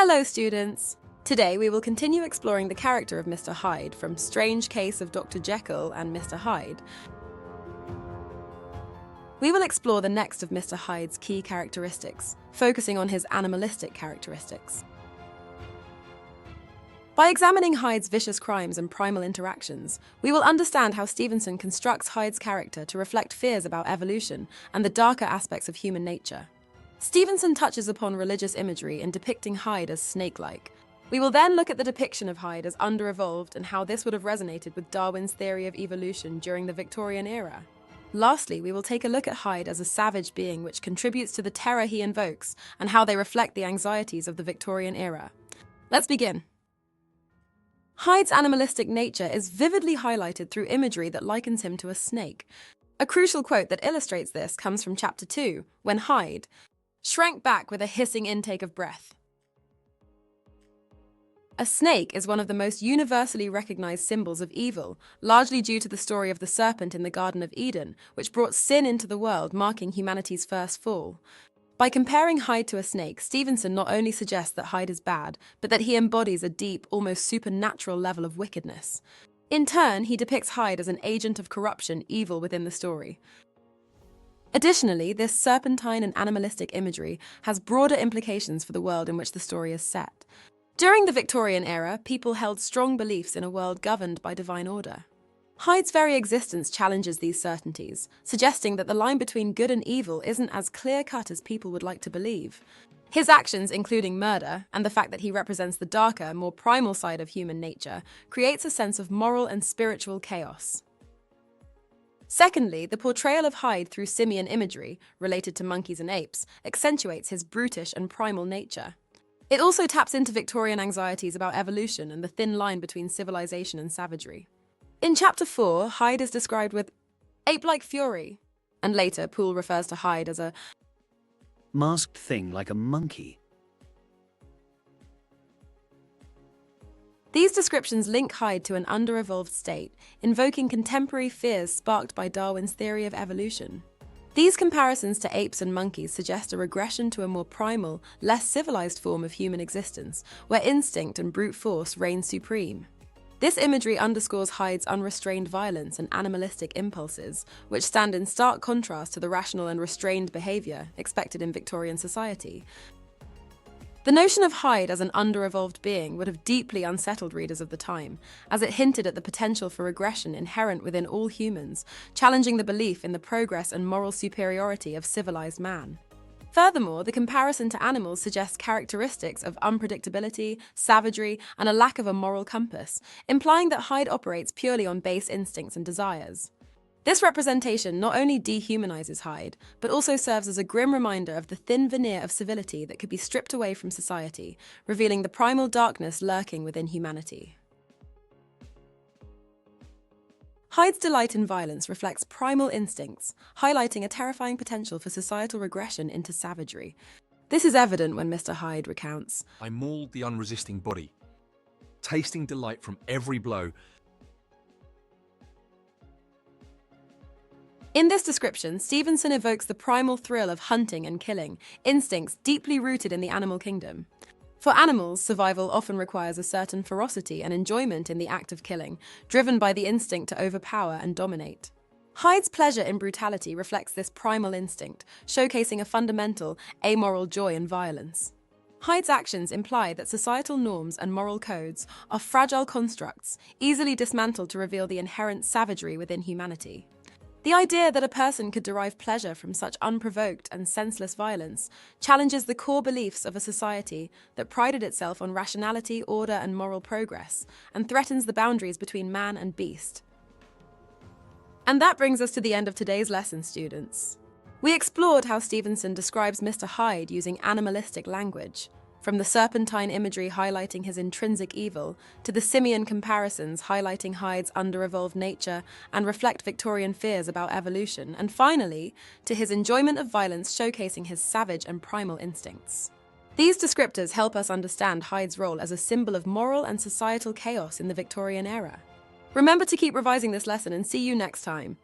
Hello students! Today we will continue exploring the character of Mr. Hyde from Strange Case of Dr. Jekyll and Mr. Hyde. We will explore the next of Mr. Hyde's key characteristics, focusing on his animalistic characteristics. By examining Hyde's vicious crimes and primal interactions, we will understand how Stevenson constructs Hyde's character to reflect fears about evolution and the darker aspects of human nature. Stevenson touches upon religious imagery in depicting Hyde as snake-like. We will then look at the depiction of Hyde as under-evolved and how this would have resonated with Darwin's theory of evolution during the Victorian era. Lastly, we will take a look at Hyde as a savage being which contributes to the terror he invokes and how they reflect the anxieties of the Victorian era. Let's begin. Hyde's animalistic nature is vividly highlighted through imagery that likens him to a snake. A crucial quote that illustrates this comes from Chapter 2, when Hyde shrank back with a hissing intake of breath. A snake is one of the most universally recognized symbols of evil, largely due to the story of the serpent in the Garden of Eden, which brought sin into the world, marking humanity's first fall. By comparing Hyde to a snake, Stevenson not only suggests that Hyde is bad, but that he embodies a deep, almost supernatural level of wickedness. In turn, he depicts Hyde as an agent of corruption, evil within the story. Additionally, this serpentine and animalistic imagery has broader implications for the world in which the story is set. During the Victorian era, people held strong beliefs in a world governed by divine order. Hyde's very existence challenges these certainties, suggesting that the line between good and evil isn't as clear-cut as people would like to believe. His actions, including murder, and the fact that he represents the darker, more primal side of human nature, creates a sense of moral and spiritual chaos. Secondly, the portrayal of Hyde through Simeon imagery, related to monkeys and apes, accentuates his brutish and primal nature. It also taps into Victorian anxieties about evolution and the thin line between civilization and savagery. In Chapter 4, Hyde is described with ape-like fury, and later Poole refers to Hyde as a masked thing like a monkey. These descriptions link Hyde to an under-evolved state, invoking contemporary fears sparked by Darwin's theory of evolution. These comparisons to apes and monkeys suggest a regression to a more primal, less civilized form of human existence, where instinct and brute force reign supreme. This imagery underscores Hyde's unrestrained violence and animalistic impulses, which stand in stark contrast to the rational and restrained behavior expected in Victorian society. The notion of Hyde as an under-evolved being would have deeply unsettled readers of the time, as it hinted at the potential for regression inherent within all humans, challenging the belief in the progress and moral superiority of civilized man. Furthermore, the comparison to animals suggests characteristics of unpredictability, savagery, and a lack of a moral compass, implying that Hyde operates purely on base instincts and desires. This representation not only dehumanizes Hyde, but also serves as a grim reminder of the thin veneer of civility that could be stripped away from society, revealing the primal darkness lurking within humanity. Hyde's delight in violence reflects primal instincts, highlighting a terrifying potential for societal regression into savagery. This is evident when Mr. Hyde recounts, "I mauled the unresisting body, tasting delight from every blow." In this description, Stevenson evokes the primal thrill of hunting and killing, instincts deeply rooted in the animal kingdom. For animals, survival often requires a certain ferocity and enjoyment in the act of killing, driven by the instinct to overpower and dominate. Hyde's pleasure in brutality reflects this primal instinct, showcasing a fundamental, amoral joy in violence. Hyde's actions imply that societal norms and moral codes are fragile constructs, easily dismantled to reveal the inherent savagery within humanity. The idea that a person could derive pleasure from such unprovoked and senseless violence challenges the core beliefs of a society that prided itself on rationality, order, and moral progress, and threatens the boundaries between man and beast. And that brings us to the end of today's lesson, students. We explored how Stevenson describes Mr. Hyde using animalistic language, from the serpentine imagery highlighting his intrinsic evil, to the Simeon comparisons highlighting Hyde's under-evolved nature and reflect Victorian fears about evolution, and finally, to his enjoyment of violence showcasing his savage and primal instincts. These descriptors help us understand Hyde's role as a symbol of moral and societal chaos in the Victorian era. Remember to keep revising this lesson and see you next time.